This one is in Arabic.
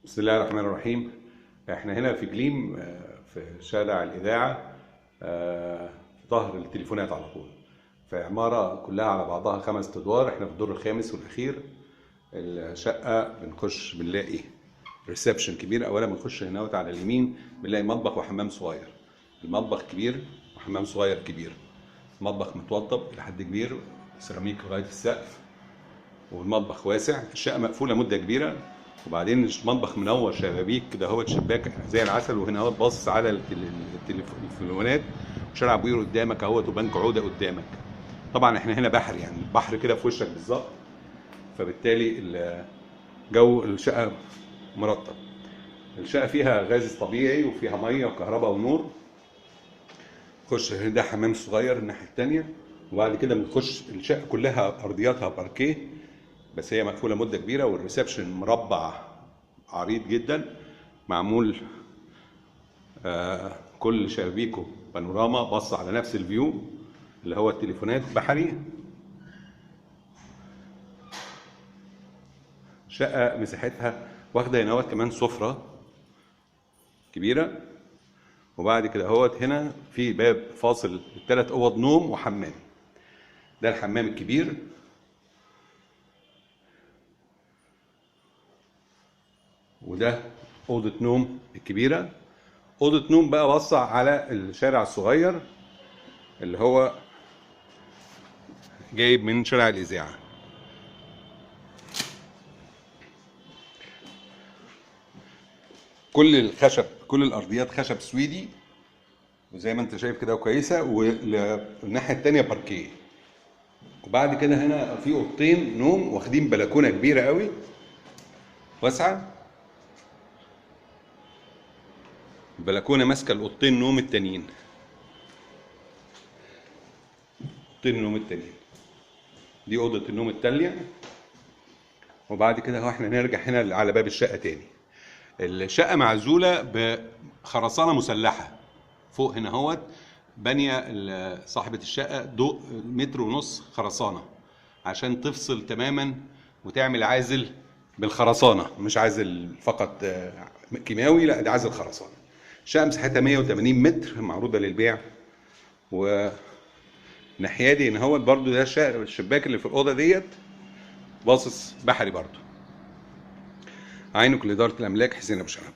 بسم الله الرحمن الرحيم. احنا هنا في جليم، في شارع الإذاعة، في ظهر التليفونات على طول، في عمارة كلها على بعضها 5 أدوار. احنا في الدور الخامس والأخير. الشقة بنخش بنلاقي ريسبشن كبير. أولا بنخش هنا على اليمين بنلاقي مطبخ وحمام صغير. المطبخ كبير وحمام صغير كبير. المطبخ متوضب إلى حد كبير، سيراميك لغاية السقف، والمطبخ واسع. الشقة مقفولة مدة كبيرة، وبعدين المطبخ منور شبابيك كده، هو شباك زي العسل، وهنا هو باصص على التليفونات، وشارع بوير قدامك اهوت، وبنك عودة قدامك. طبعا احنا هنا بحر، يعني البحر كده في وشك بالظبط، فبالتالي جو الشقة مرطب. الشقة فيها غاز طبيعي، وفيها مية وكهرباء ونور. نخش ده حمام صغير الناحية التانية، وبعد كده بنخش الشقة كلها أرضياتها باركيه، بس هي مقفولة مدة كبيرة. والريسبشن مربع عريض جدا، معمول كل شبابيكه بانوراما، بص على نفس الفيو اللي هو التليفونات بحري. شقة مساحتها واخدة هنا كمان سفرة كبيرة، وبعد كده اهوت هنا في باب فاصل 3 أوض نوم وحمام. ده الحمام الكبير، وده أوضة نوم الكبيرة. أوضة نوم بقى وسع على الشارع الصغير اللي هو جايب من شارع الإذاعة. كل الخشب، كل الأرضيات خشب سويدي، وزي ما انت شايف كده كويسة، والناحية التانية باركيه. وبعد كده هنا في أوضتين نوم واخدين بلكونة كبيرة قوي واسعة. البلكونة ماسكة الأوضتين نوم التانيين، أوضتين النوم التانيين. دي أوضة النوم التانية. وبعد كده اهو احنا نرجع هنا على باب الشقة تاني. الشقة معزولة بخرسانة مسلحة فوق هنا اهوت، بانية صاحبة الشقة 1.5 متر خرسانة عشان تفصل تماما وتعمل عازل بالخرسانة، مش عازل فقط كيماوي، لا ده عازل خرسانة. الشقة مساحتها 180 متر، معروضة للبيع. وناحية دي هنا اهوت برضو ده الشباك اللي في الأوضة ديت باصص بحري برضو. عينك لإدارة الأملاك، حسين أبو شرف.